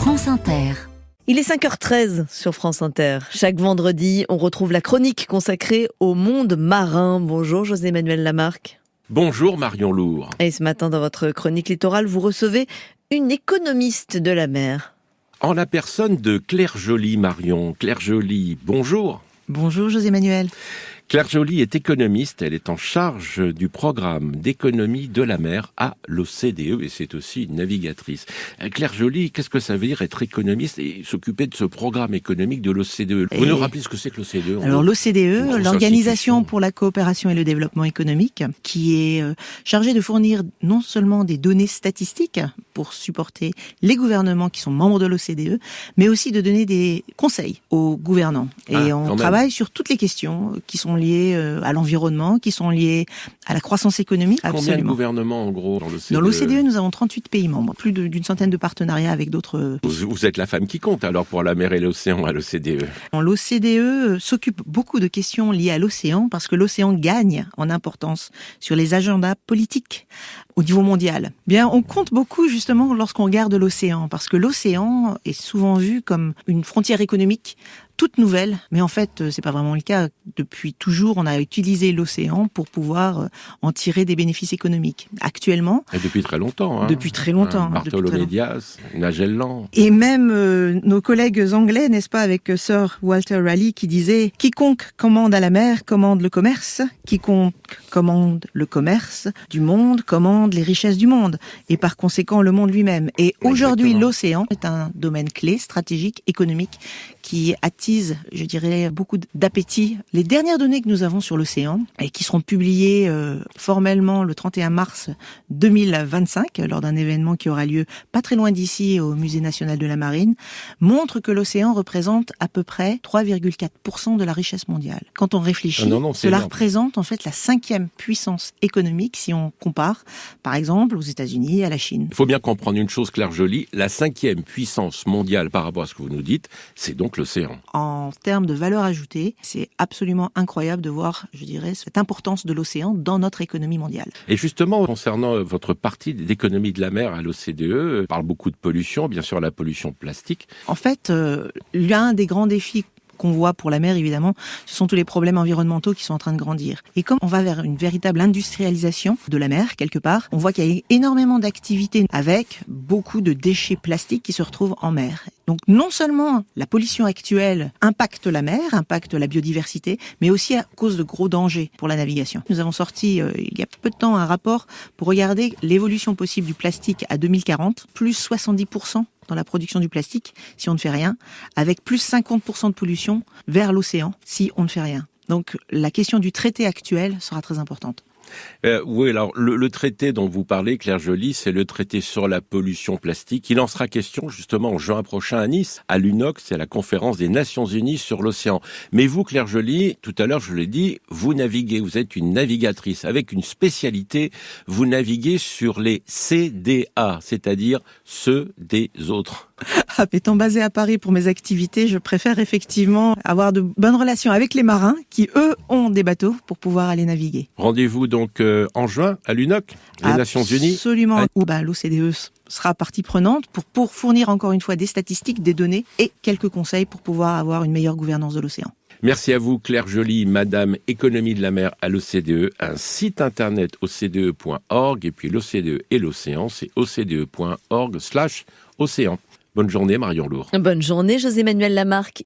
France Inter. Il est 5h13 sur France Inter. Chaque vendredi, on retrouve la chronique consacrée au monde marin. Bonjour José-Emmanuel Lamarque. Bonjour Marion Lourd. Et ce matin, dans votre chronique littorale, vous recevez une économiste de la mer. En la personne de Claire Joly, Marion. Claire Joly, bonjour. Bonjour José-Emmanuel. Claire Joly est économiste, elle est en charge du programme d'économie de la mer à l'OCDE et c'est aussi une navigatrice. Claire Joly, qu'est-ce que ça veut dire être économiste et s'occuper de ce programme économique de l'OCDE? Vous nous rappelez ce que c'est que l'OCDE? Alors l'OCDE, l'Organisation pour la coopération et le développement économique, qui est chargée de fournir non seulement des données statistiques pour supporter les gouvernements qui sont membres de l'OCDE, mais aussi de donner des conseils aux gouvernants. Et on travaille sur toutes les questions qui sont liées à l'environnement, qui sont liées à la croissance économique. Combien de gouvernements en gros dans l'OCDE? Dans l'OCDE, nous avons 38 pays membres, plus d'une centaine de partenariats avec d'autres. Vous êtes la femme qui compte alors pour la mer et l'océan à l'OCDE. L'OCDE s'occupe beaucoup de questions liées à l'océan parce que l'océan gagne en importance sur les agendas politiques au niveau mondial. Bien, on compte beaucoup justement lorsqu'on regarde l'océan parce que l'océan est souvent vu comme une frontière économique toute nouvelle, mais en fait, c'est pas vraiment le cas. Depuis toujours, on a utilisé l'océan pour pouvoir en tirer des bénéfices économiques. Actuellement... Et depuis très longtemps. Hein. Depuis très longtemps. Bartholomé Diaz, Magellan. Et même nos collègues anglais, n'est-ce pas, avec Sir Walter Raleigh qui disait « Quiconque commande à la mer commande le commerce. Quiconque commande le commerce du monde commande les richesses du monde. Et par conséquent, le monde lui-même. » Et aujourd'hui, l'océan est un domaine clé, stratégique, économique, qui attise, je dirais, beaucoup d'appétit. Les dernières données que nous avons sur l'océan, et qui seront publiées formellement le 31 mars 2025, lors d'un événement qui aura lieu pas très loin d'ici, au Musée national de la marine, montrent que l'océan représente à peu près 3,4% de la richesse mondiale. Quand on réfléchit, cela représente en fait la 5e puissance économique si on compare, par exemple, aux États-Unis et à la Chine. Il faut bien comprendre une chose, Claire Joly, la 5e puissance mondiale par rapport à ce que vous nous dites, c'est donc l'océan. En termes de valeur ajoutée, c'est absolument incroyable de voir, je dirais, cette importance de l'océan dans notre économie mondiale. Et justement, concernant votre partie d'économie de la mer à l'OCDE, on parle beaucoup de pollution, bien sûr la pollution plastique. En fait, l'un des grands défis qu'on voit pour la mer, évidemment, ce sont tous les problèmes environnementaux qui sont en train de grandir. Et comme on va vers une véritable industrialisation de la mer, quelque part, on voit qu'il y a énormément d'activités avec beaucoup de déchets plastiques qui se retrouvent en mer. Donc non seulement la pollution actuelle impacte la mer, impacte la biodiversité, mais aussi à cause de gros dangers pour la navigation. Nous avons sorti il y a peu de temps un rapport pour regarder l'évolution possible du plastique à 2040, plus 70% dans la production du plastique si on ne fait rien, avec plus 50% de pollution vers l'océan si on ne fait rien. Donc la question du traité actuel sera très importante. Oui, alors le traité dont vous parlez, Claire Joly, c'est le traité sur la pollution plastique. Il en sera question justement en juin prochain à Nice, à l'UNOX, c'est la conférence des Nations Unies sur l'océan. Mais vous, Claire Joly, tout à l'heure je l'ai dit, vous naviguez, vous êtes une navigatrice avec une spécialité, vous naviguez sur les CDA, c'est-à-dire ceux des autres. Étant basée à Paris pour mes activités, je préfère effectivement avoir de bonnes relations avec les marins qui, eux, ont des bateaux pour pouvoir aller naviguer. Rendez-vous donc en juin à l'UNOC, les Nations Unies. Absolument, où l'OCDE sera partie prenante pour fournir encore une fois des statistiques, des données et quelques conseils pour pouvoir avoir une meilleure gouvernance de l'océan. Merci à vous Claire Joly, Madame Économie de la mer à l'OCDE, un site internet ocde.org et puis l'OCDE et l'océan, c'est ocde.org/océan. Bonne journée Marion Lourd. Bonne journée José-Emmanuel Lamarque.